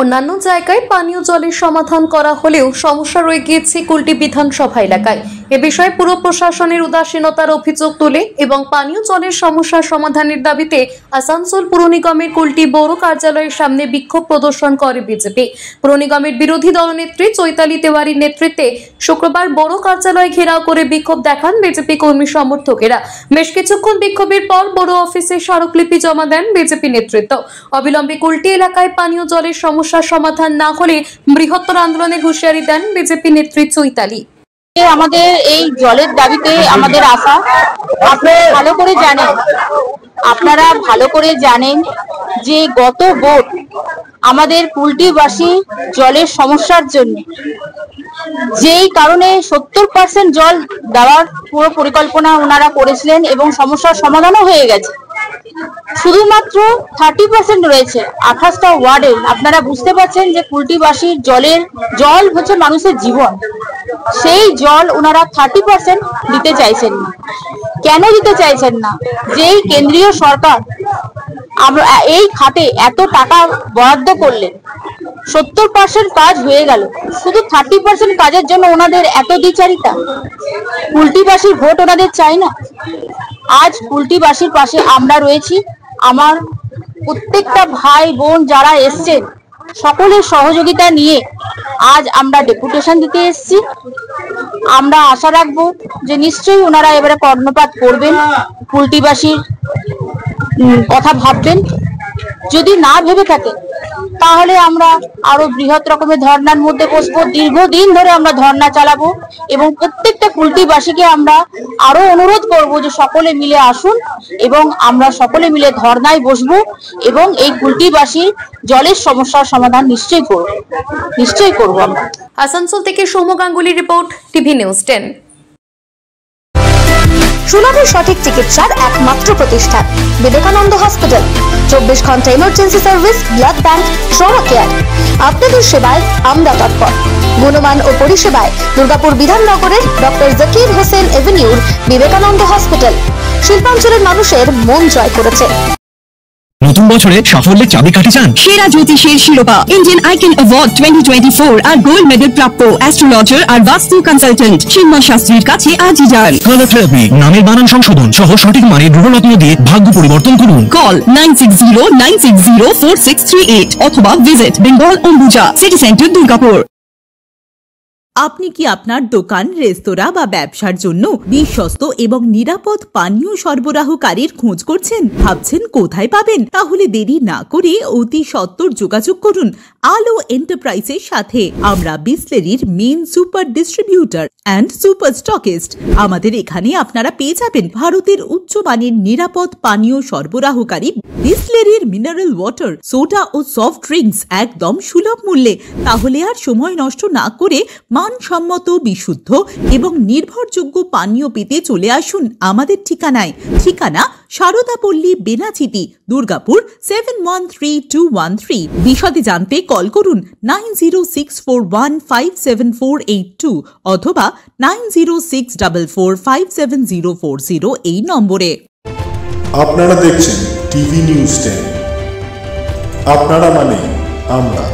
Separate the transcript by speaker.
Speaker 1: অন্যান্য জায়গায় পানীয় জলের সমাধান করা হলেও সমস্যা রয়ে গিয়েছে কুলটি বিধানসভা এলাকায়। এ বিষয়ে পুর প্রশাসনের উদাসীনতার অভিযোগ তুলে এবং পানীয় জলের সমস্যার সমাধানের দাবিতে আসানসোল পুর নিগমের কুলটি বড় কার্যালয়ের সামনে বিক্ষোভ প্রদর্শন করে বিজেপি। পুর নিগমের বিরোধী দলনেত্রী চৈতালি তেওয়ারির নেতৃত্বে শুক্রবার বড় কার্যালয় ঘেরাও করে বিক্ষোভ দেখান বিজেপি কর্মী সমর্থকেরা। বেশ কিছুক্ষণ বিক্ষোভের পর বড় অফিসে স্মারকলিপি জমা দেন বিজেপি নেতৃত্ব। অবিলম্বে কুলটি এলাকায় পানীয় জলের সমস্যার সমাধান না হলে বৃহত্তর আন্দোলনের হুঁশিয়ারি দেন বিজেপি নেত্রী চৈতালি।
Speaker 2: আমাদের এই জলের দাবিতে আমাদের আশা, আপনারা ভালো করে জানেন যে গত ভোট আমাদের কুলটিবাসী জলের সমস্যার জন্য যেই কারণে 70% জল দেওয়ার পুরো পরিকল্পনা ওনারা করেছিলেন এবং সমস্যার সমাধানও হয়ে গেছে। শুধুমাত্র 30% রয়েছে 28টা ওয়ার্ডে। আপনারা বুঝতে পারছেন যে কুলটিবাসীর জল হচ্ছে মানুষের জীবন। সেই জল ওনারা 30% দিতে চাইছেন না। কেন দিতে চাইছেন না? যেই কেন্দ্রীয় সরকার আমরা এই খাতে এত টাকা বরাদ্দ করলেন, 70% কাজ হয়ে গেল, শুধু 30% কাজের জন্য ওনাদের এত দ্বিচারিতা। কুলটিবাসীর ভোট ওনাদের চাই না। আজ কুলটিবাসীর পাশে আমরা রয়েছি। আমার প্রত্যেকটা ভাই বোন যারা এসছেন সকলের সহযোগিতা নিয়ে আজ আমরা ডেপুটেশন দিতে এসেছি। আমরা আশা রাখবো যে নিশ্চয়ই ওনারা এবারে কর্ণপাত করবেন, কুলটিবাসীর কথা ভাববেন। যদি না ভেবে থাকে তাহলে আমরা আরো বৃহৎ রকমের ধর্নার মধ্যে বসবো। দীর্ঘদিন ধরে আমরা ধর্না চালাবো এবং প্রত্যেকটা কুলটিবাসীকে আমরা আরো অনুরোধ করব যে সকলে মিলে আসুন এবং আমরা সকলে মিলে ধর্নায় বসবো এবং এই কুলটিবাসীর জলের সমস্যার সমাধান নিশ্চয়ই করব আমরা।
Speaker 1: আসানসোল থেকে Soumya Ganguly report, TV news 10।
Speaker 3: সুলভের সঠিক চিকিৎসার একমাত্র প্রতিষ্ঠান বিবেকানন্দ হসপিটাল। 24 ঘন্টা emergency service, blood bank, trauma care. আপনাদের সেবায় আমরা তৎপর। গুণমান ও পরিষেবায় দুর্গাপুর বিধাননগরের ডক্টর জাকির হোসেন এভিনিউর বিবেকানন্দ হসপিটাল শিল্পাঞ্চলের মানুষের মন জয় করেছে।
Speaker 4: নতুন বছরে সাফল্যের চাবিকাঠি চান?
Speaker 5: সেরা জ্যোতিষের শিরোপা, ইন্ডিয়ান আইকন অ্যাওয়ার্ড 2024 আর গোল্ড মেডেল প্রাপ্ত অ্যাস্ট্রোলজার আর বাস্তু কনসালটেন্ট চিন্ময় শাস্ত্রীর কাছে আজই যান।
Speaker 4: কালার থেরাপি, নামের বানান সংশোধন সহ সঠিক মানের গ্রহরত্ন দিয়ে ভাগ্য পরিবর্তন করুন।
Speaker 5: কল 9609604638 অথবা visit Bengal Ambuja, city centre, Durgapur.
Speaker 6: আপনি কি আপনার দোকান, রেস্তোরাঁ বা ব্যবসার জন্য বিশ্বস্ত এবং নিরাপদ পানীয় সরবরাহকারীর খোঁজ করছেন? ভাবছেন কোথায় পাবেন? তাহলে দেরি না করে অতি সত্বর যোগাযোগ করুন আলো এন্টারপ্রাইজের সাথে। আমরা বিসলেরির main super distributor and super stockist. আমাদের এখানে আপনারা পেয়ে যাবেন ভারতের উচ্চমানের নিরাপদ পানীয় সরবরাহকারী বিসলেরির মিনারেল ওয়াটার, সোডা ও সফট ড্রিঙ্কস একদম সুলভ মূল্যে। তাহলে আর সময় নষ্ট না করে মানসম্মত, বিশুদ্ধ এবং নির্ভরযোগ্য পানীয় পেতে চলে আসুন আমাদের ঠিকানায়। ঠিকানা সারদাপল্লী, বেনাচিতি, দুর্গাপুর 713213। বিশদে জানতে কল করুন 9064157482 অথবা 9064457040 এই নম্বরে।
Speaker 7: আপনারা দেখছেন টিভি নিউজ 10। আপনারা মানে আমরা।